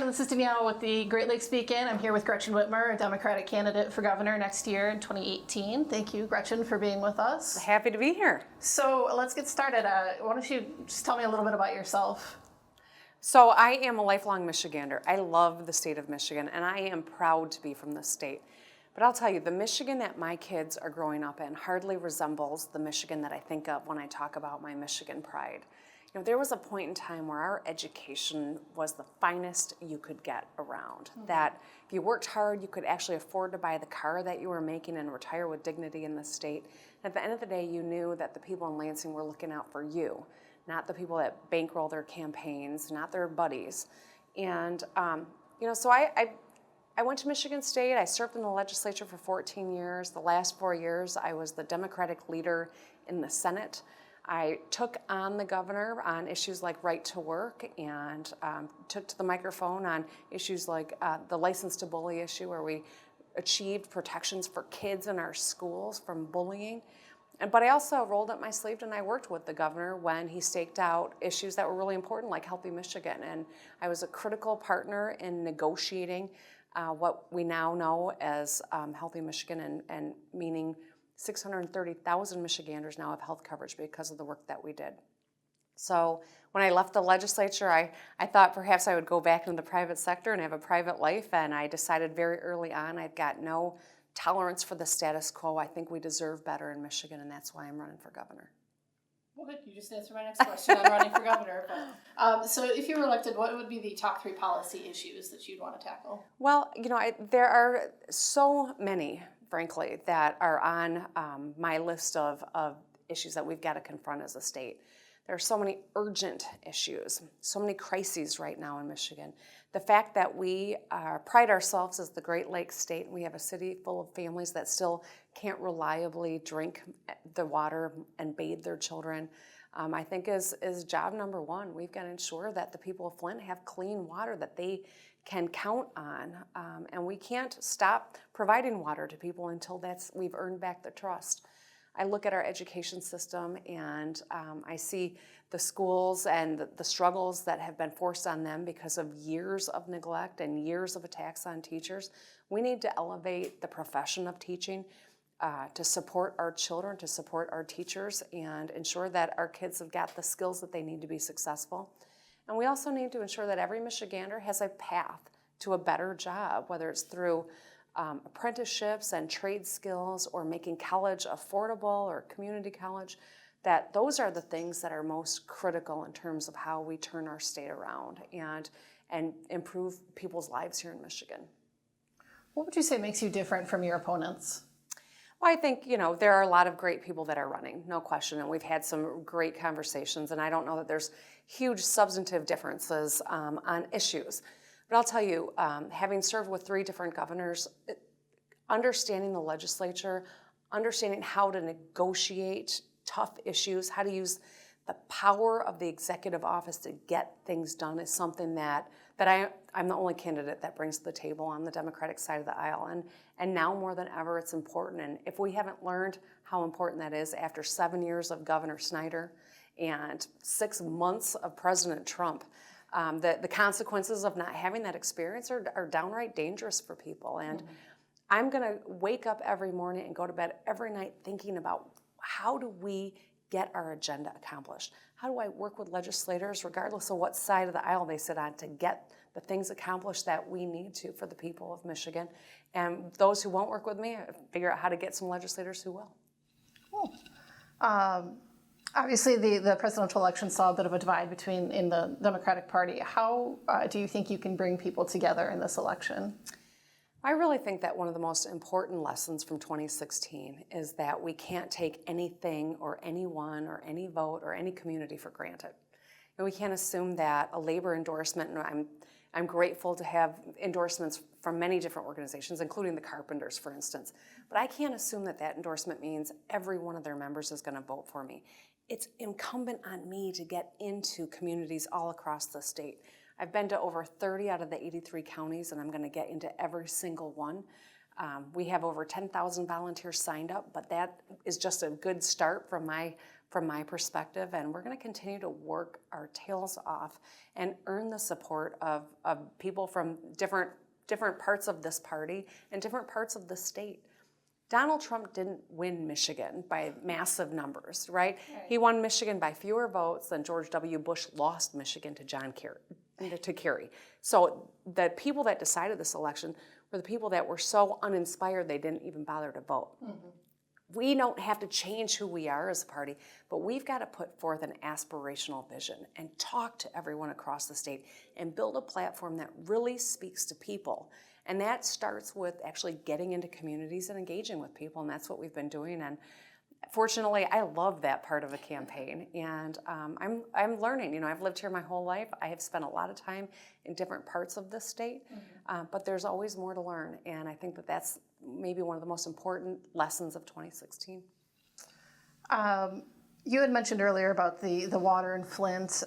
everyone. This is Danielle with the Great Lakes Beacon. I'm here with Gretchen Whitmer, a Democratic candidate for governor next year in 2018. Thank you, Gretchen, for being with us. Happy to be here. So let's get started. Why don't you just tell me a little bit about yourself? So I am a lifelong Michigander. I love the state of Michigan, and I am proud to be from this state. But I'll tell you, the Michigan that my kids are growing up in hardly resembles the Michigan that I think of when I talk about my Michigan pride. You know, there was a point in time where our education was the finest you could get around. Mm-hmm. That if you worked hard, you could actually afford to buy the car that you were making and retire with dignity in the state. And at the end of the day, you knew that the people in Lansing were looking out for you, not the people that bankroll their campaigns, not their buddies. And, so I went to Michigan State. I served in the legislature for 14 years. The last 4 years, I was the Democratic leader in the Senate. I took on the governor on issues like right to work and took to the microphone on issues like the license to bully issue, where we achieved protections for kids in our schools from bullying. But I also rolled up my sleeve and I worked with the governor when he staked out issues that were really important, like Healthy Michigan. And I was a critical partner in negotiating what we now know as Healthy Michigan, and meaning 630,000 Michiganders now have health coverage because of the work that we did. So when I left the legislature, I thought perhaps I would go back into the private sector and have a private life, and I decided very early on I've got no tolerance for the status quo. I think we deserve better in Michigan, and that's why I'm running for governor. Well, good. You just answered my next question on running for governor. But, so if you were elected, what would be the top 3 policy issues that you'd want to tackle? Well, there are so many, frankly, that are on my list of issues that we've got to confront as a state. There are so many urgent issues, so many crises right now in Michigan. The fact that we pride ourselves as the Great Lakes state, and we have a city full of families that still can't reliably drink the water and bathe their children, I think is job number one. We've got to ensure that the people of Flint have clean water that they can count on, and we can't stop providing water to people until we've earned back the trust. I look at our education system and I see the schools and the struggles that have been forced on them because of years of neglect and years of attacks on teachers. We need to elevate the profession of teaching to support our children, to support our teachers, and ensure that our kids have got the skills that they need to be successful. And we also need to ensure that every Michigander has a path to a better job, whether it's through apprenticeships and trade skills, or making college affordable, or community college, that those are the things that are most critical in terms of how we turn our state around and improve people's lives here in Michigan. What would you say makes you different from your opponents? Well, I think, there are a lot of great people that are running, no question, and we've had some great conversations, and I don't know that there's huge substantive differences on issues. But I'll tell you, having served with 3 different governors, understanding the legislature, understanding how to negotiate tough issues, how to use the power of the executive office to get things done is something that I'm the only candidate that brings to the table on the Democratic side of the aisle. And now more than ever, it's important. And if we haven't learned how important that is after 7 years of Governor Snyder and 6 months of President Trump, the consequences of not having that experience are downright dangerous for people. And I'm going to wake up every morning and go to bed every night thinking about, how do we get our agenda accomplished? How do I work with legislators, regardless of what side of the aisle they sit on, to get the things accomplished that we need to for the people of Michigan? And those who won't work with me, figure out how to get some legislators who will. Cool. Obviously, the presidential election saw a bit of a divide in the Democratic Party. How do you think you can bring people together in this election? I really think that one of the most important lessons from 2016 is that we can't take anything or anyone or any vote or any community for granted. And we can't assume that a labor endorsement, and I'm grateful to have endorsements from many different organizations, including the Carpenters, for instance, but I can't assume that endorsement means every one of their members is going to vote for me. It's incumbent on me to get into communities all across the state. I've been to over 30 out of the 83 counties, and I'm going to get into every single one. We have over 10,000 volunteers signed up, but that is just a good start from my perspective, and we're going to continue to work our tails off and earn the support of people from different parts of this party and different parts of the state. Donald Trump didn't win Michigan by massive numbers, right? He won Michigan by fewer votes than George W. Bush lost Michigan to Kerry. So the people that decided this election were the people that were so uninspired they didn't even bother to vote. Mm-hmm. We don't have to change who we are as a party, but we've got to put forth an aspirational vision and talk to everyone across the state and build a platform that really speaks to people. And that starts with actually getting into communities and engaging with people, and that's what we've been doing. And fortunately, I love that part of a campaign, and I'm learning. I've lived here my whole life. I have spent a lot of time in different parts of the state, but there's always more to learn, and I think that that's maybe one of the most important lessons of 2016. You had mentioned earlier about the water in Flint.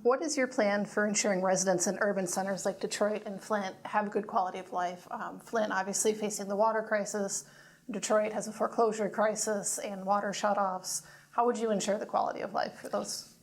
What is your plan for ensuring residents in urban centers like Detroit and Flint have a good quality of life? Flint obviously facing the water crisis. Detroit has a foreclosure crisis and water shutoffs. How would you ensure the quality of life for those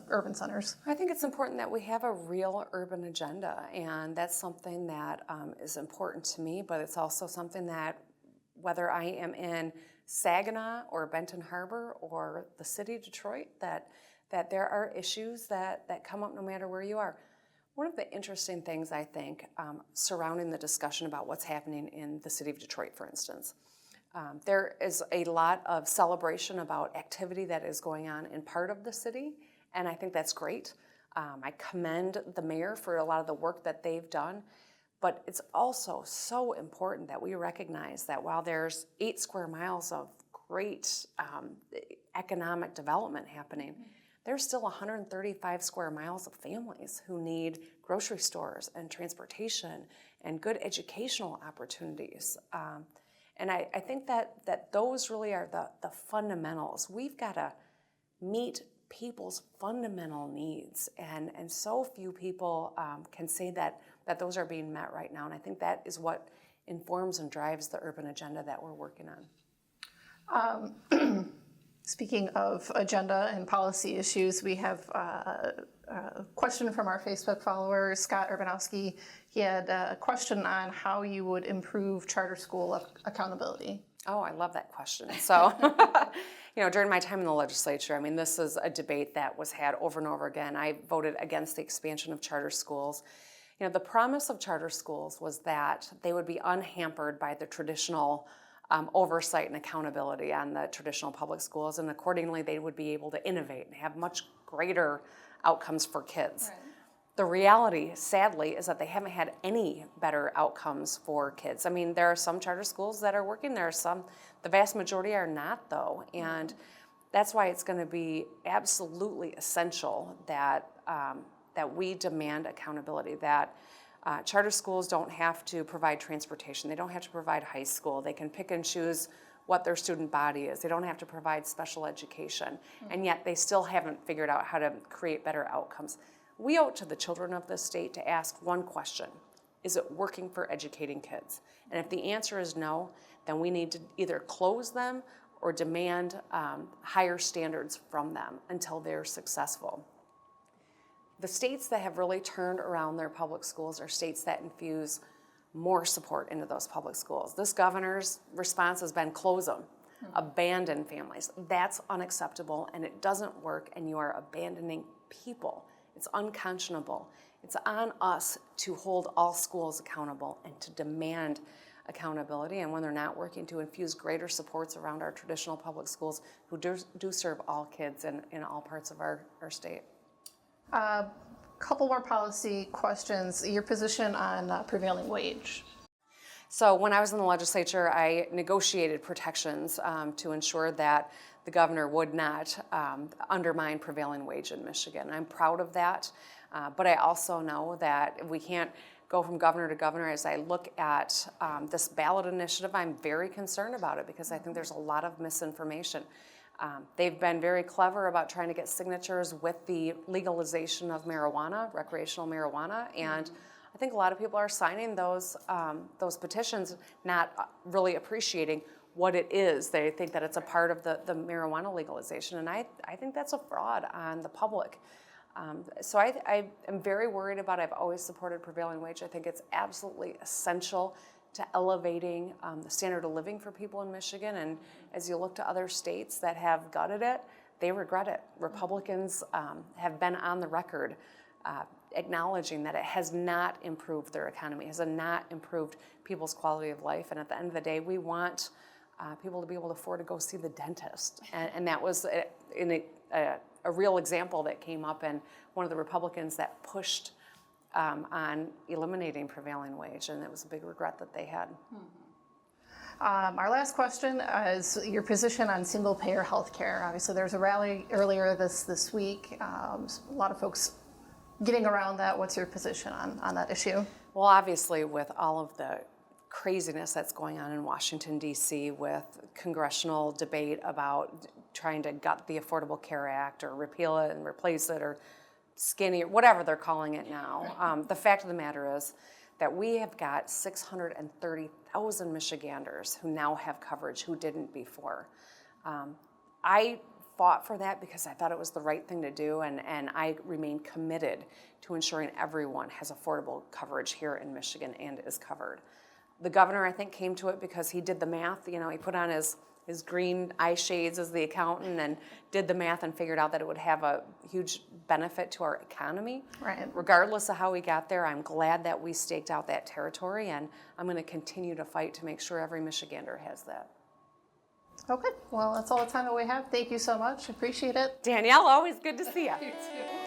urban centers? I think it's important that we have a real urban agenda, and that's something that is important to me, but it's also something that whether I am in Saginaw or Benton Harbor or the city of Detroit, that there are issues that come up no matter where you are. One of the interesting things I think surrounding the discussion about what's happening in the city of Detroit, for instance, there is a lot of celebration about activity that is going on in part of the city, and I think that's great. I commend the mayor for a lot of the work that they've done, but it's also so important that we recognize that while there's 8 square miles of great economic development happening, there's still 135 square miles of families who need grocery stores and transportation and good educational opportunities. And I think that those really are the fundamentals. We've got to meet people's fundamental needs, and so few people can say that those are being met right now. And I think that is what informs and drives the urban agenda that we're working on. Speaking of agenda and policy issues, we have a question from our Facebook follower, Scott Urbanowski. He had a question on how you would improve charter school accountability. Oh, I love that question. So, during my time in the legislature, this is a debate that was had over and over again. I voted against the expansion of charter schools. The promise of charter schools was that they would be unhampered by the traditional oversight and accountability on the traditional public schools, and accordingly they would be able to innovate and have much greater outcomes for kids. Right. The reality, sadly, is that they haven't had any better outcomes for kids. There are some charter schools that are working, there are some, the vast majority are not though, and that's why it's going to be absolutely essential that we demand accountability, that charter schools don't have to provide transportation. They don't have to provide high school. They can pick and choose what their student body is. They don't have to provide special education. And yet they still haven't figured out how to create better outcomes. We owe it to the children of this state to ask one question: is it working for educating kids? And if the answer is no, then we need to either close them or demand higher standards from them until they're successful. The states that have really turned around their public schools are states that infuse more support into those public schools. This governor's response has been close them, abandon families. That's unacceptable, and it doesn't work, and you are abandoning people. It's unconscionable. It's on us to hold all schools accountable and to demand accountability, and when they're not working, to infuse greater supports around our traditional public schools who do serve all kids in all parts of our state. Couple more policy questions. Your position on prevailing wage. So when I was in the legislature, I negotiated protections to ensure that the governor would not undermine prevailing wage in Michigan. I'm proud of that, but I also know that we can't go from governor to governor. As I look at this ballot initiative, I'm very concerned about it because I think there's a lot of misinformation. They've been very clever about trying to get signatures with the legalization of marijuana, recreational marijuana, and I think a lot of people are signing those petitions, not really appreciating what it is. They think that it's a part of the marijuana legalization, and I think that's a fraud on the public. So I am very worried about it. I've always supported prevailing wage. I think it's absolutely essential to elevating the standard of living for people in Michigan. And as you look to other states that have gutted it, they regret it. Republicans have been on the record acknowledging that it has not improved their economy, has not improved people's quality of life. And at the end of the day, we want people to be able to afford to go see the dentist. And that was a real example that came up in one of the Republicans that pushed on eliminating prevailing wage, and it was a big regret that they had. Our last question is your position on single-payer health care. Obviously, there was a rally earlier this week. A lot of folks getting around that. What's your position on that issue? Well, obviously, with all of the craziness that's going on in Washington, D.C., with congressional debate about trying to gut the Affordable Care Act or repeal it and replace it or skinny, or whatever they're calling it now. The fact of the matter is that we have got 630,000 Michiganders who now have coverage who didn't before. I fought for that because I thought it was the right thing to do, and I remain committed to ensuring everyone has affordable coverage here in Michigan and is covered. The governor, I think, came to it because he did the math. You know, he put on his green eye shades as the accountant and did the math and figured out that it would have a huge benefit to our economy. Right. Regardless of how we got there, I'm glad that we staked out that territory, and I'm going to continue to fight to make sure every Michigander has that. Okay, well, that's all the time that we have. Thank you so much. Appreciate it. Danielle, always good to see you. You too.